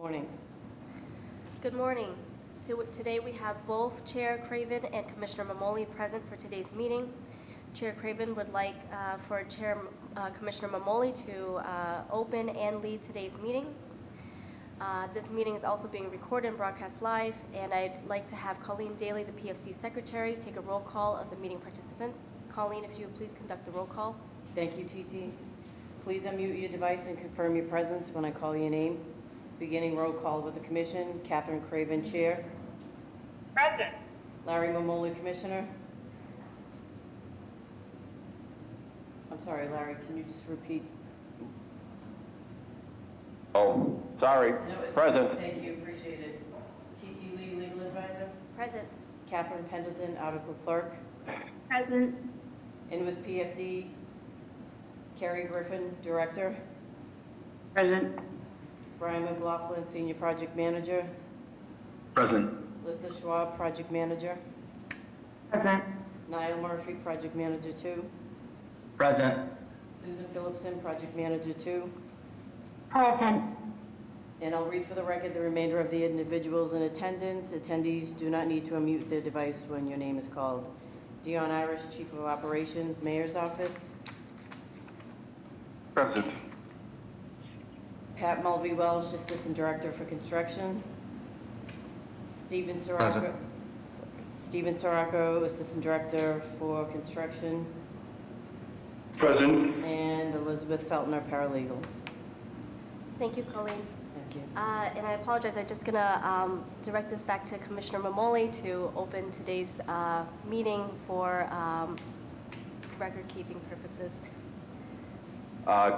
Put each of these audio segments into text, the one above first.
Morning. Good morning. Today we have both Chair Craven and Commissioner Mamoli present for today's meeting. Chair Craven would like for Commissioner Mamoli to open and lead today's meeting. This meeting is also being recorded and broadcast live, and I'd like to have Colleen Daly, the PFC Secretary, take a roll call of the meeting participants. Colleen, if you would please conduct the roll call. Thank you, TT. Please unmute your device and confirm your presence when I call your name. Beginning roll call with the Commission. Catherine Craven, Chair. Present. Larry Mamoli, Commissioner. I'm sorry, Larry, can you just repeat? Oh, sorry. Present. Thank you, appreciate it. TT Lee, Legal Advisor. Present. Catherine Pendleton, Article Clerk. Present. In with PFD, Carrie Griffin, Director. Present. Brian McLaughlin, Senior Project Manager. Present. Lisa Schwab, Project Manager. Present. Niall Murphy, Project Manager 2. Present. Susan Phillipson, Project Manager 2. Present. And I'll read for the record the remainder of the individuals in attendance. Attendees do not need to unmute their device when your name is called. Dion Irish, Chief of Operations, Mayor's Office. Present. Pat Mulvey Welsh, Assistant Director for Construction. Stephen Present. Sirocco, Assistant Director for Construction. Present. And Elizabeth Feltner, Paralegal. Thank you, Colleen. Thank you. And I apologize, I'm just gonna direct this back to Commissioner Mamoli to open today's meeting for record-keeping purposes.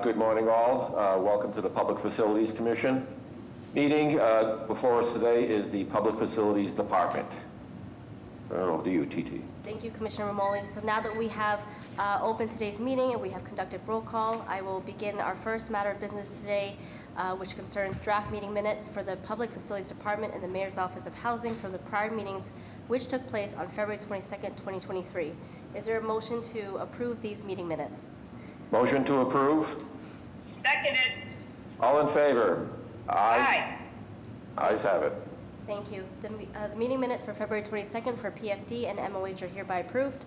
Good morning, all. Welcome to the Public Facilities Commission meeting. Before us today is the Public Facilities Department. Over to you, TT. Thank you, Commissioner Mamoli. So now that we have opened today's meeting and we have conducted roll call, I will begin our first matter of business today, which concerns draft meeting minutes for the Public Facilities Department and the Mayor's Office of Housing from the prior meetings which took place on February 22nd, 2023. Is there a motion to approve these meeting minutes? Motion to approve. Seconded. All in favor? Aye. Ayes have it. Thank you. The meeting minutes for February 22nd for PFD and MOH are hereby approved.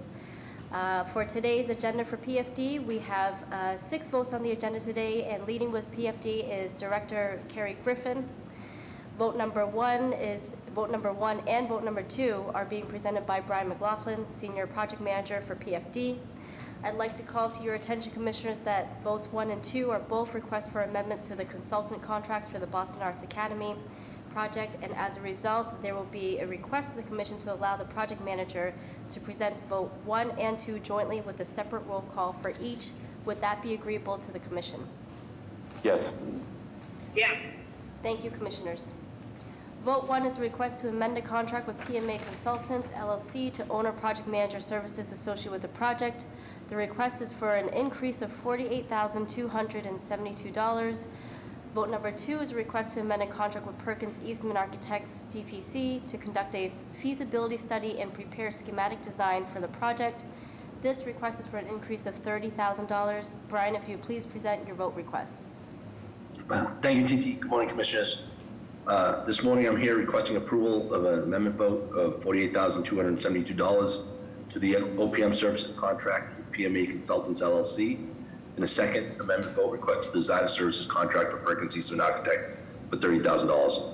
For today's agenda for PFD, we have 6 votes on the agenda today, and leading with PFD is Director Carrie Griffin. Vote number 1 and vote number 2 are being presented by Brian McLaughlin, Senior Project Manager for PFD. I'd like to call to your attention, Commissioners, that votes 1 and 2 are both requests for amendments to the consultant contracts for the Boston Arts Academy project, and as a result, there will be a request to the Commission to allow the project manager to present vote 1 and 2 jointly with a separate roll call for each. Would that be agreeable to the Commission? Yes. Yes. Thank you, Commissioners. Vote 1 is a request to amend a contract with PMA Consultants, LLC, to owner project manager services associated with the project. The request is for an increase of $48,272. Vote number 2 is a request to amend a contract with Perkins Eastman Architects, DPC, to conduct a feasibility study and prepare schematic design for the project. This request is for an increase of $30,000. Brian, if you please present your vote request. Thank you, TT. Good morning, Commissioners. This morning I'm here requesting approval of an amendment vote of $48,272 to the OPM services contract with PMA Consultants, LLC. And a second amendment vote request to design a services contract for Perkins Eastman Architect for $30,000.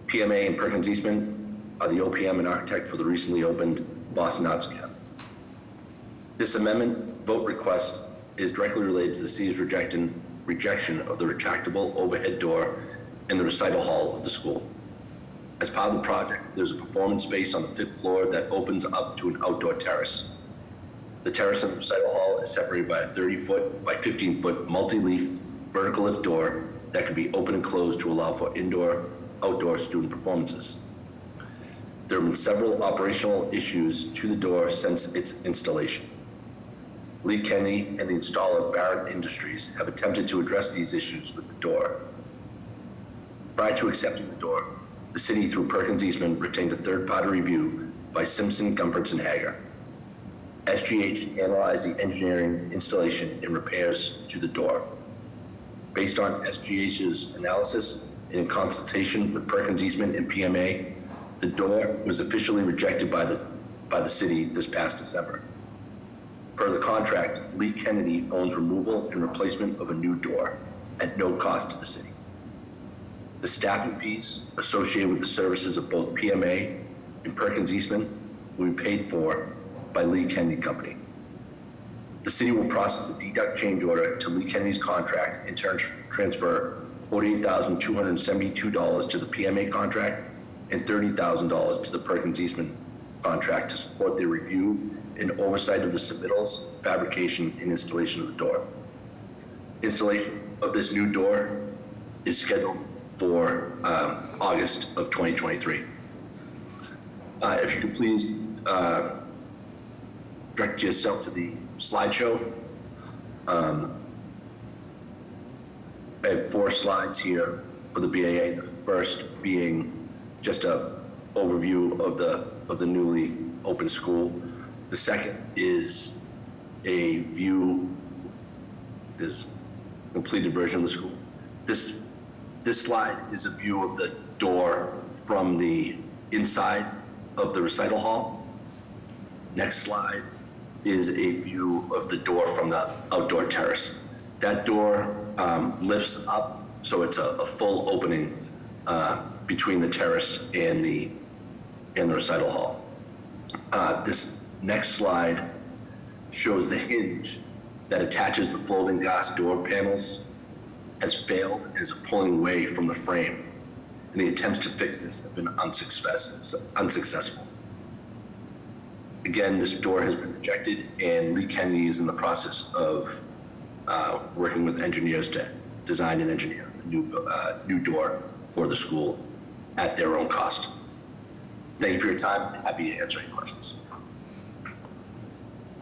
PMA and Perkins Eastman are the OPM and architect for the recently opened Boston Arts Academy. This amendment vote request is directly related to the city's rejection of the retractable overhead door in the recital hall of the school. As part of the project, there's a performance space on the 5th floor that opens up to an outdoor terrace. The terrace of the recital hall is separated by a 30-foot by 15-foot multi-leaf vertical lift door that can be open and closed to allow for outdoor student performances. There have been several operational issues to the door since its installation. Lee Kennedy and the installer, Barrett Industries, have attempted to address these issues with the door. Prior to accepting the door, the city, through Perkins Eastman, retained a third-party review by Simpson, Gumpertz, and Hager. SGH analyzed the engineering, installation, and repairs to the door. Based on SGH's analysis, and in consultation with Perkins Eastman and PMA, the door was officially rejected by the city this past December. Per the contract, Lee Kennedy owns removal and replacement of a new door at no cost to the city. The staffing fees associated with the services of both PMA and Perkins Eastman will be paid for by Lee Kennedy Company. The city will process a deduct change order to Lee Kennedy's contract and transfer $48,272 to the PMA contract and $30,000 to the Perkins Eastman contract to support the review and oversight of the submittals, fabrication, and installation of the door. Installation of this new door is scheduled for August of 2023. If you could please direct yourself to the slideshow. I have 4 slides here for the BAA. The first being just a overview of the newly opened school. The second is a view, this completed version of the school. This slide is a view of the door from the inside of the recital hall. Next slide is a view of the door from the outdoor terrace. That door lifts up, so it's a full opening between the terrace and the recital hall. This next slide shows the hinge that attaches the folding glass door panels has failed and is pulling away from the frame, and the attempts to fix this have been unsuccessful. Again, this door has been rejected, and Lee Kennedy is in the process of working with engineers to design and engineer a new door for the school at their own cost. Thank you for your time. Happy to answer any questions.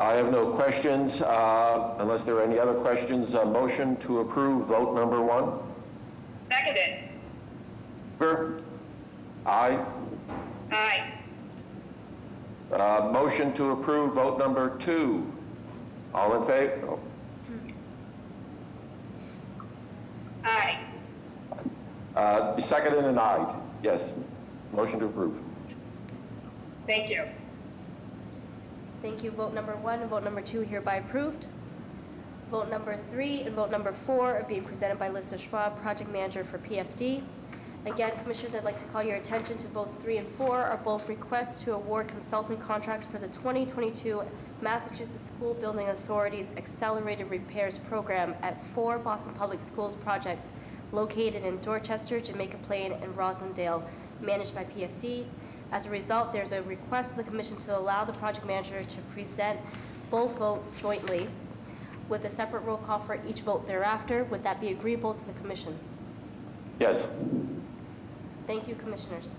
I have no questions. Unless there are any other questions, motion to approve vote number 1. Seconded. Favor? Aye. Aye. Motion to approve vote number 2. All in favor? Oh, Aye. seconded and aye. Yes. Motion to approve. Thank you. Thank you. Vote number 1 and vote number 2 hereby approved. Vote number 3 and vote number 4 are being presented by Lisa Schwab, Project Manager for PFD. Again, Commissioners, I'd like to call your attention to votes 3 and 4 are both requests to award consultant contracts for the 2022 Massachusetts School Building Authority's Accelerated Repairs Program at 4 Boston Public Schools projects located in Dorchester, Jamaica Plain, and Roslindale, managed by PFD. As a result, there's a request to the Commission to allow the project manager to present both votes jointly with a separate roll call for each vote thereafter. Would that be agreeable to the Commission? Yes. Thank you, Commissioners.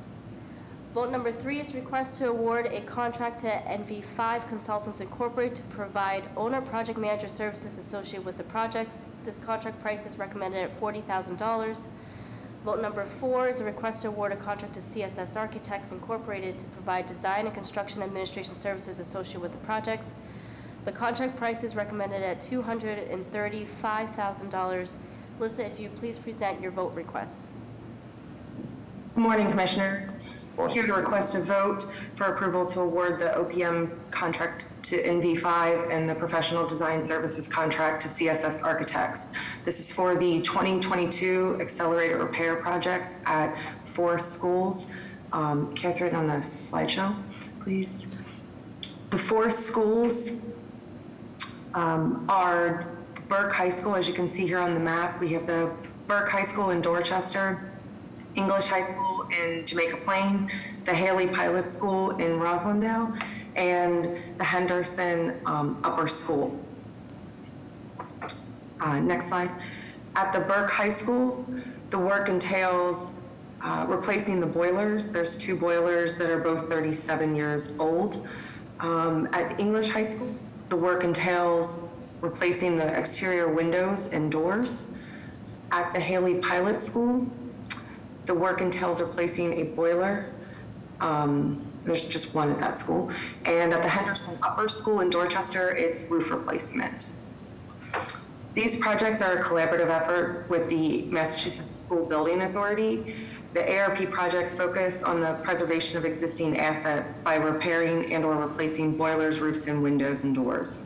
Vote number 3 is request to award a contract to NV5 Consultants Incorporated to provide owner project manager services associated with the projects. This contract price is recommended at $40,000. Vote number 4 is a request to award a contract to CSS Architects Incorporated to provide design and construction administration services associated with the projects. The contract price is recommended at $235,000. Lisa, if you please present your vote requests. Good morning, Commissioners. Here to request a vote for approval to award the OPM contract to NV5 and the professional design services contract to CSS Architects. This is for the 2022 accelerated repair projects at 4 schools. Catherine, on the slideshow, please. The 4 schools are Burke High School, as you can see here on the map. We have the Burke High School in Dorchester, English High School in Jamaica Plain, the Haley Pilot School in Roslindale, and the Henderson Upper School. Next slide. At the Burke High School, the work entails replacing the boilers. There's 2 boilers that are both 37 years old. At English High School, the work entails replacing the exterior windows and doors. At the Haley Pilot School, the work entails replacing a boiler. There's just 1 at that school. And at the Henderson Upper School in Dorchester, it's roof replacement. These projects are a collaborative effort with the Massachusetts School Building Authority. The ARP projects focus on the preservation of existing assets by repairing and/or replacing boilers, roofs, and windows and doors.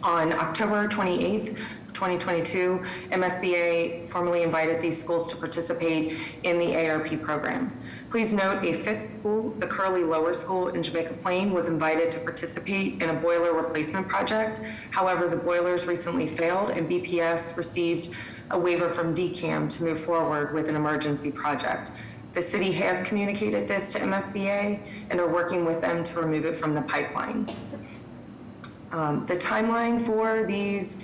On October 28th, 2022, MSBA formally invited these schools to participate in the ARP program. Please note a fifth school, the Curley Lower School in Jamaica Plain, was invited to participate in a boiler replacement project. However, the boilers recently failed and BPS received a waiver from DCAM to move forward with an emergency project. The city has communicated this to MSBA and are working with them to remove it from the pipeline. The timeline for these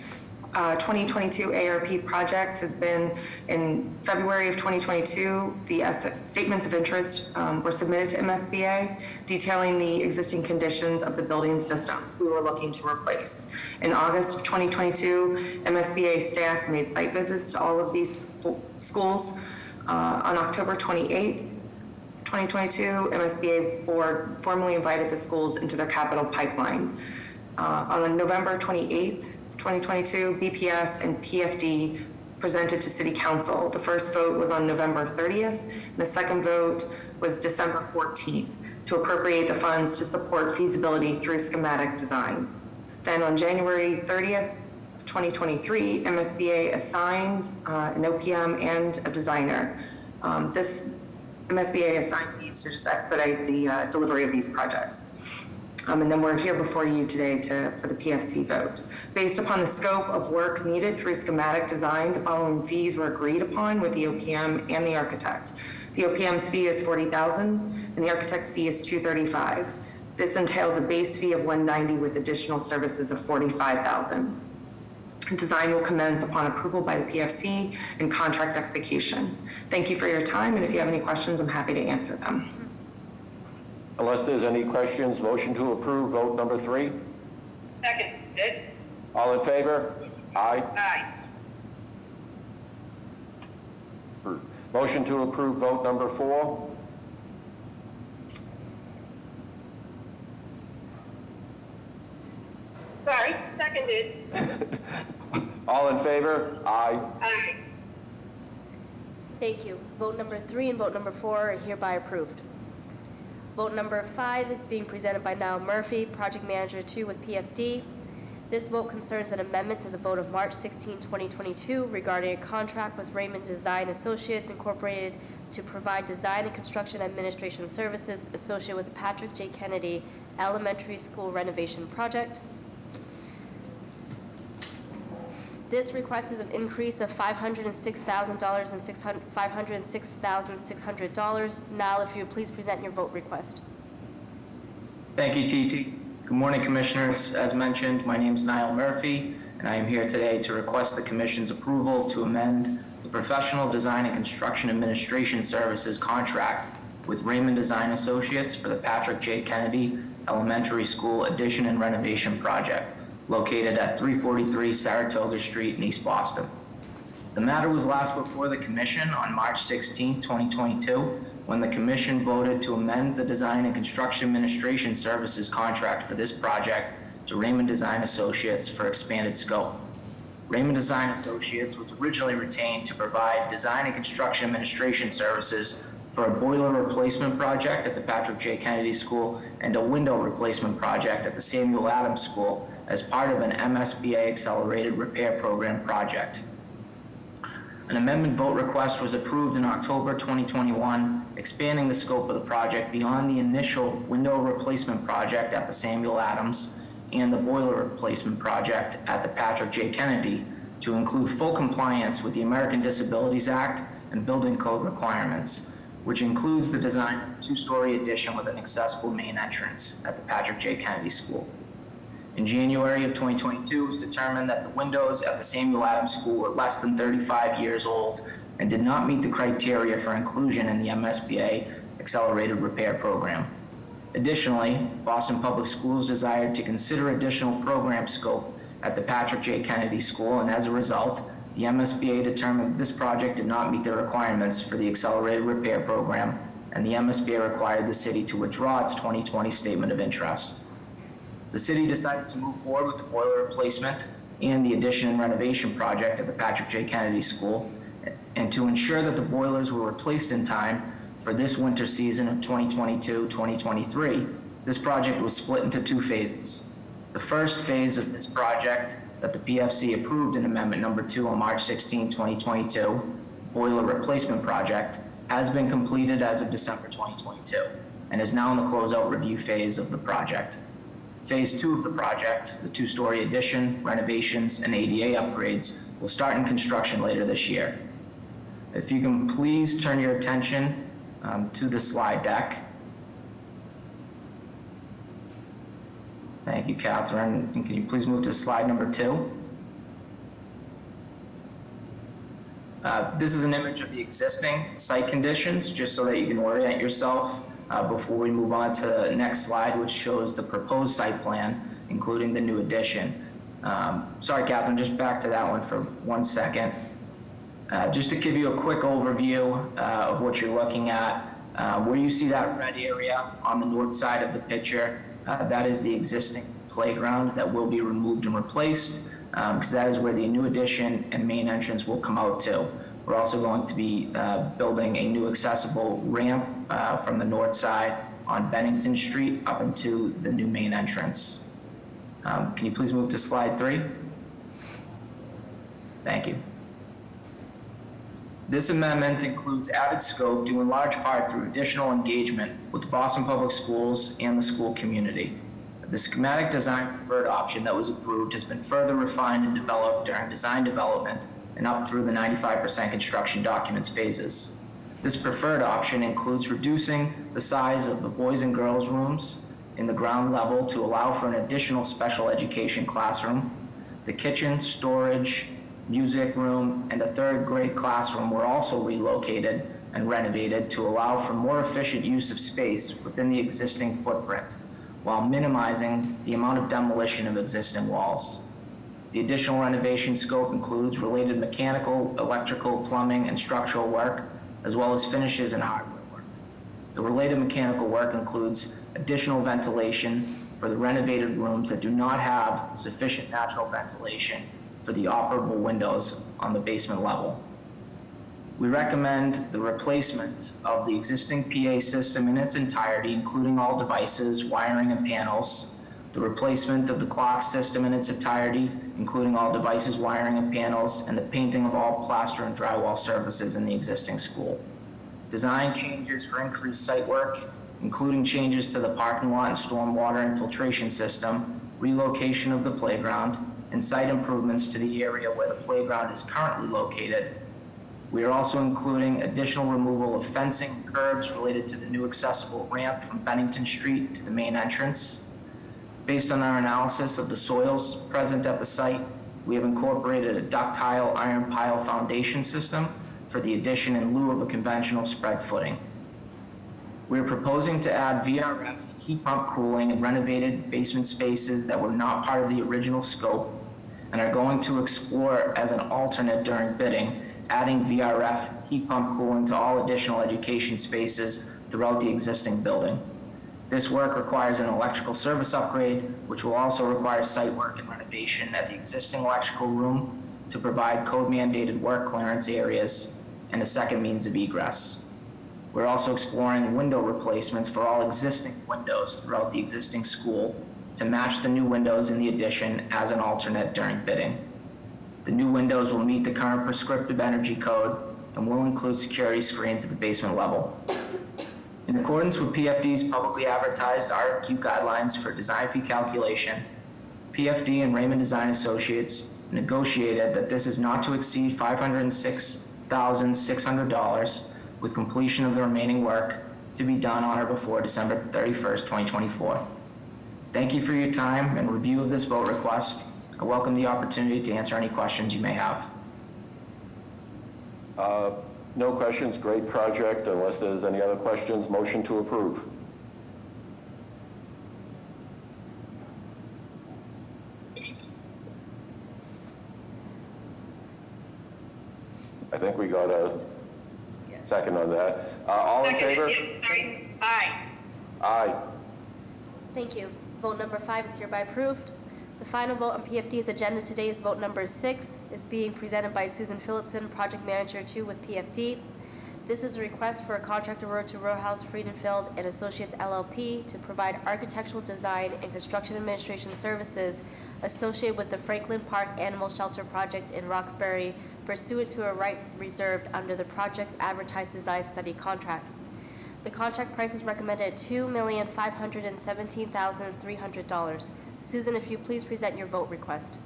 2022 ARP projects has been in February of 2022. The statements of interest were submitted to MSBA detailing the existing conditions of the building systems we were looking to replace. In August of 2022, MSBA staff made site visits to all of these schools. On October 28th, 2022, MSBA board formally invited the schools into their capital pipeline. On November 28th, 2022, BPS and PFD presented to City Council. The first vote was on November 30th. And the second vote was December 14th to appropriate the funds to support feasibility through schematic design. Then on January 30th, 2023, MSBA assigned an OPM and a designer. This MSBA assigned these to just expedite the delivery of these projects. And then we're here before you today for the PFC vote. Based upon the scope of work needed through schematic design, the following fees were agreed upon with the OPM and the architect. The OPM's fee is $40,000 and the architect's fee is $235,000. This entails a base fee of $190,000 with additional services of $45,000. Design will commence upon approval by the PFC and contract execution. Thank you for your time, and if you have any questions, I'm happy to answer them. Unless there's any questions, motion to approve vote number 3. Seconded. All in favor? Aye. Aye. Motion to approve vote number 4. Sorry, seconded. All in favor? Aye. Aye. Thank you. Vote number 3 and vote number 4 are hereby approved. Vote number 5 is being presented by Niall Murphy, Project Manager 2 with PFD. This vote concerns an amendment to the vote of March 16, 2022 regarding a contract with Raymond Design Associates Incorporated to provide design and construction administration services associated with the Patrick J. Kennedy Elementary School renovation project. This request is an increase of $506,000 and $506,600. Niall, if you would please present your vote request. Thank you, TT. Good morning, Commissioners. As mentioned, my name is Niall Murphy, and I am here today to request the Commission's approval to amend the Professional Design and Construction Administration Services contract with Raymond Design Associates for the Patrick J. Kennedy Elementary School addition and renovation project, located at 343 Saratoga Street in East Boston. The matter was last before the Commission on March 16, 2022, when the Commission voted to amend the Design and Construction Administration Services contract for this project to Raymond Design Associates for expanded scope. Raymond Design Associates was originally retained to provide design and construction administration services for a boiler replacement project at the Patrick J. Kennedy School and a window replacement project at the Samuel Adams School as part of an MSBA Accelerated Repair Program project. An amendment vote request was approved in October 2021, expanding the scope of the project beyond the initial window replacement project at the Samuel Adams and the boiler replacement project at the Patrick J. Kennedy to include full compliance with the American Disabilities Act and building code requirements, which includes the design of a 2-story addition with an accessible main entrance at the Patrick J. Kennedy School. In January of 2022, it was determined that the windows at the Samuel Adams School were less than 35 years old and did not meet the criteria for inclusion in the MSBA Accelerated Repair Program. Additionally, Boston Public Schools desired to consider additional program scope at the Patrick J. Kennedy School, and as a result, the MSBA determined that this project did not meet the requirements for the Accelerated Repair Program, and the MSBA required the city to withdraw its 2020 Statement of Interest. The city decided to move forward with the boiler replacement and the addition and renovation project at the Patrick J. Kennedy School, and to ensure that the boilers were replaced in time for this winter season of 2022-2023, this project was split into two phases. The first phase of this project that the PFC approved in Amendment Number 2 on March 16, 2022, boiler replacement project, has been completed as of December 2022 and is now in the closeout review phase of the project. Phase 2 of the project, the two-story addition, renovations, and ADA upgrades, will start in construction later this year. If you can please turn your attention to the slide deck. Thank you, Catherine. And can you please move to slide number 2? This is an image of the existing site conditions, just so that you can orient yourself before we move on to the next slide, which shows the proposed site plan, including the new addition. Sorry, Catherine, just back to that one for 1 second. Just to give you a quick overview of what you're looking at, where you see that red area on the north side of the picture, that is the existing playground that will be removed and replaced, because that is where the new addition and main entrance will come out to. We're also going to be building a new accessible ramp from the north side on Bennington Street up into the new main entrance. Can you please move to slide 3? Thank you. This amendment includes added scope due in large part through additional engagement with the Boston Public Schools and the school community. The schematic design preferred option that was approved has been further refined and developed during design development and up through the 95% construction documents phases. This preferred option includes reducing the size of the boys and girls rooms in the ground level to allow for an additional special education classroom. The kitchen, storage, music room, and a third grade classroom were also relocated and renovated to allow for more efficient use of space within the existing footprint, while minimizing the amount of demolition of existing walls. The additional renovation scope includes related mechanical, electrical, plumbing, and structural work, as well as finishes and hardware work. The related mechanical work includes additional ventilation for the renovated rooms that do not have sufficient natural ventilation for the operable windows on the basement level. We recommend the replacement of the existing PA system in its entirety, including all devices, wiring, and panels, the replacement of the clock system in its entirety, including all devices, wiring, and panels, and the painting of all plaster and drywall surfaces in the existing school. Design changes for increased site work, including changes to the parking lot and stormwater infiltration system, relocation of the playground, and site improvements to the area where the playground is currently located. We are also including additional removal of fencing and curbs related to the new accessible ramp from Bennington Street to the main entrance. Based on our analysis of the soils present at the site, we have incorporated a ductile iron pile foundation system for the addition in lieu of a conventional spread footing. We are proposing to add VRF heat pump cooling in renovated basement spaces that were not part of the original scope and are going to explore as an alternate during bidding, adding VRF heat pump cooling to all additional education spaces throughout the existing building. This work requires an electrical service upgrade, which will also require site work and renovation at the existing electrical room to provide code-mandated work clearance areas and a second means of egress. We're also exploring window replacements for all existing windows throughout the existing school to match the new windows in the addition as an alternate during bidding. The new windows will meet the current prescriptive energy code and will include security screens at the basement level. In accordance with PFD's publicly advertised RFQ guidelines for design fee calculation, PFD and Raymond Design Associates negotiated that this is not to exceed $506,600 with completion of the remaining work to be done on or before December 31st, 2024. Thank you for your time and review of this vote request. I welcome the opportunity to answer any questions you may have. No questions, great project. Unless there's any other questions, motion to approve. I think we got a second on that. All in favor? Seconded, sorry. Aye. Aye. Thank you. Vote number 5 is hereby approved. The final vote on PFD's agenda today is vote number 6, is being presented by Susan Phillipson, Project Manager 2 with PFD. This is a request for a contract award to Row House Friedenfeld and Associates LLP to provide architectural design and construction administration services associated with the Franklin Park Animal Shelter project in Roxbury pursuant to a right reserved under the project's advertised design study contract. The contract price is recommended at $2,517,300. Susan, if you please present your vote request.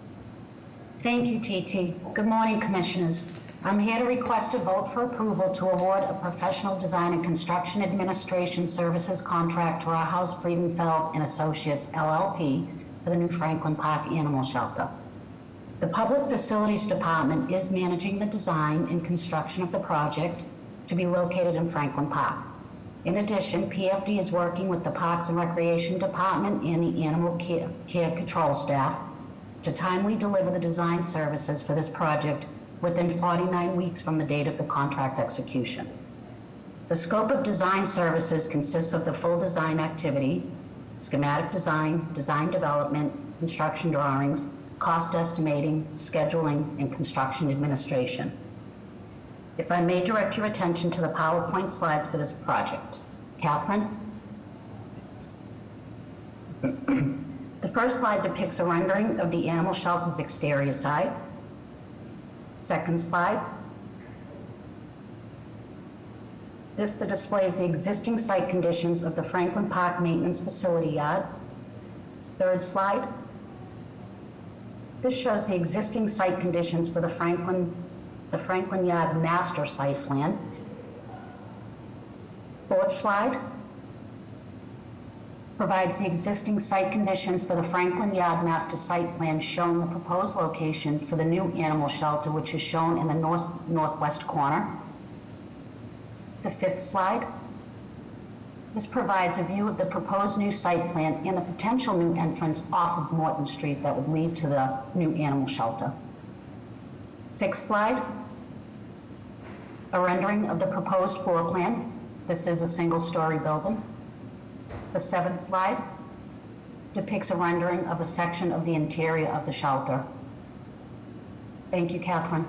Thank you, TT. Good morning, Commissioners. I'm here to request a vote for approval to award a professional design and construction administration services contract to House Friedenfeld and Associates LLP for the new Franklin Park Animal Shelter. The Public Facilities Department is managing the design and construction of the project to be located in Franklin Park. In addition, PFD is working with the Parks and Recreation Department and the Animal Care Control staff to timely deliver the design services for this project within 49 weeks from the date of the contract execution. The scope of design services consists of the full design activity, schematic design, design development, construction drawings, cost estimating, scheduling, and construction administration. If I may direct your attention to the PowerPoint slides for this project. Catherine? The first slide depicts a rendering of the animal shelter's exterior side. Second slide. This displays the existing site conditions of the Franklin Park Maintenance Facility Yard. Third slide. This shows the existing site conditions for the Franklin Yard Master Site Plan. Fourth slide provides the existing site conditions for the Franklin Yard Master Site Plan, showing the proposed location for the new animal shelter, which is shown in the northwest corner. The fifth slide. This provides a view of the proposed new site plan and the potential new entrance off of Morton Street that would lead to the new animal shelter. Sixth slide. A rendering of the proposed floor plan. This is a single-story building. The seventh slide depicts a rendering of a section of the interior of the shelter. Thank you, Catherine.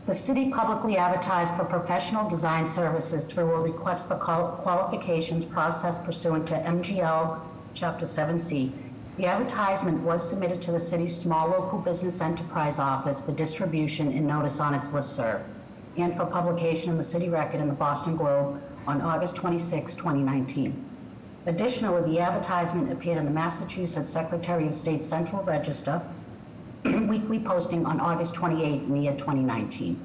The city publicly advertised for professional design services through a request for qualifications process pursuant to MGL Chapter 7C. The advertisement was submitted to the city's small local business enterprise office for distribution and notice on its listserv, and for publication in the City Record and the Boston Globe on August 26, 2019. Additionally, the advertisement appeared in the Massachusetts Secretary of State Central Register weekly posting on August 28 in the year 2019.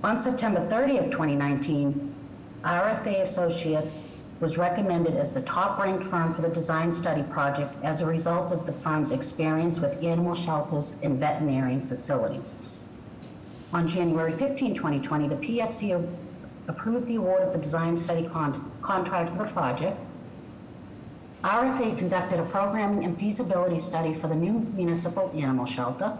On September 30th, 2019, RFA Associates was recommended as the top-ranked firm for the design study project as a result of the firm's experience with animal shelters and veterinarian facilities. On January 15, 2020, the PFC approved the award of the design study contract for the project. RFA conducted a programming and feasibility study for the new municipal animal shelter.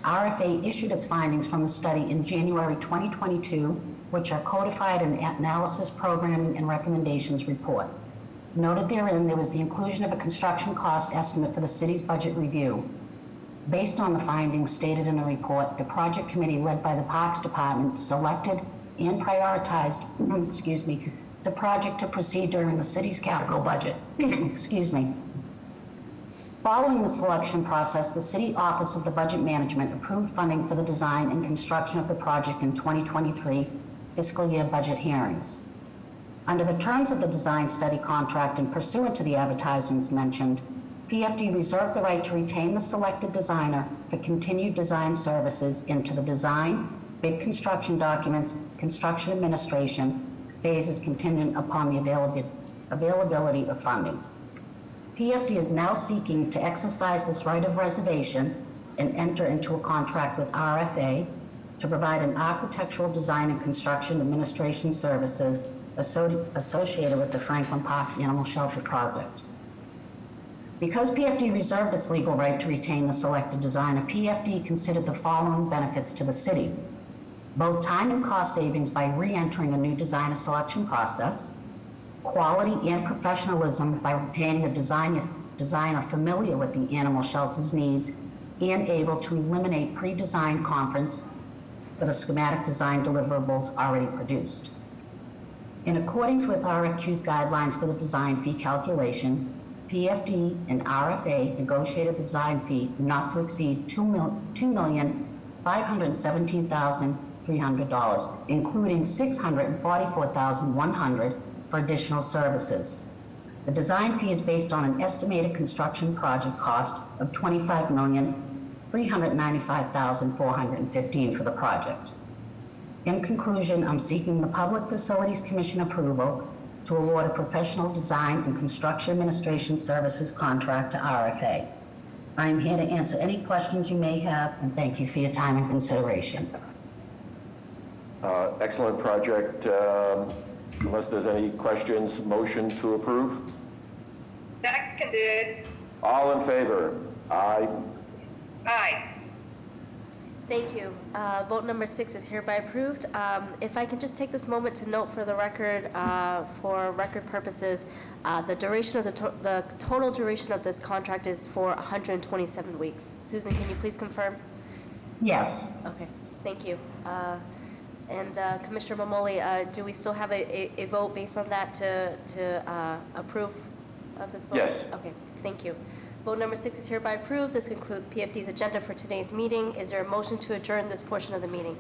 RFA issued its findings from the study in January 2022, which are codified in Analysis, Programming, and Recommendations report. Noted therein, there was the inclusion of a construction cost estimate for the city's budget review. Based on the findings stated in the report, the project committee led by the Parks Department selected and prioritized, the project to proceed during the city's capital budget. Following the selection process, the City Office of the Budget Management approved funding for the design and construction of the project in 2023 fiscal year budget hearings. Under the terms of the design study contract and pursuant to the advertisements mentioned, PFD reserved the right to retain the selected designer for continued design services into the design, bid construction documents, construction administration, phases contingent upon the availability of funding. PFD is now seeking to exercise this right of reservation and enter into a contract with RFA to provide an architectural design and construction administration services associated with the Franklin Park Animal Shelter project. Because PFD reserved its legal right to retain the selected designer, PFD considered the following benefits to the city: both time and cost savings by re-entering a new designer selection process, quality and professionalism by retaining a designer familiar with the animal shelter's needs and able to eliminate pre-designed conference for the schematic design deliverables already produced. In accordance with RFQ's guidelines for the design fee calculation, PFD and RFA negotiated the design fee not to exceed $2,517,300, including $644,100 for additional services. The design fee is based on an estimated construction project cost of $25,395,415 for the project. In conclusion, I'm seeking the Public Facilities Commission approval to award a professional design and construction administration services contract to RFA. I am here to answer any questions you may have, and thank you for your time and consideration. Excellent project. Unless there's any questions, motion to approve? Seconded. All in favor? Aye. Aye. Thank you. Vote number 6 is hereby approved. If I can just take this moment to note for the record, for record purposes, the duration of the total duration of this contract is for 127 weeks. Susan, can you please confirm? Yes. Okay, thank you. And Commissioner Mamoli, do we still have a vote based on that to approve of this vote? Yes. Okay, thank you. Vote number 6 is hereby approved. This concludes PFD's agenda for today's meeting. Is there a motion to adjourn this portion of the meeting?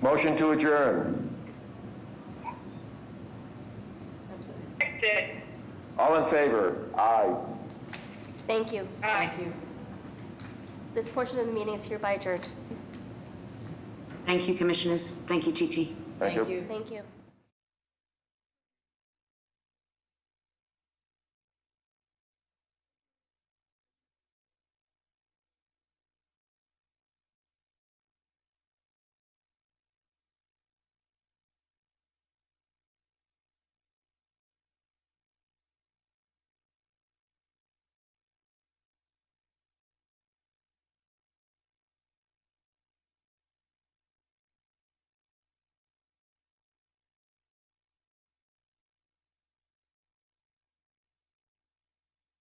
Motion to adjourn. Seconded. All in favor? Aye. Thank you. Aye. Thank you. This portion of the meeting is hereby adjourned. Thank you, Commissioners. Thank you, TT. Thank you. Thank you. Thank you.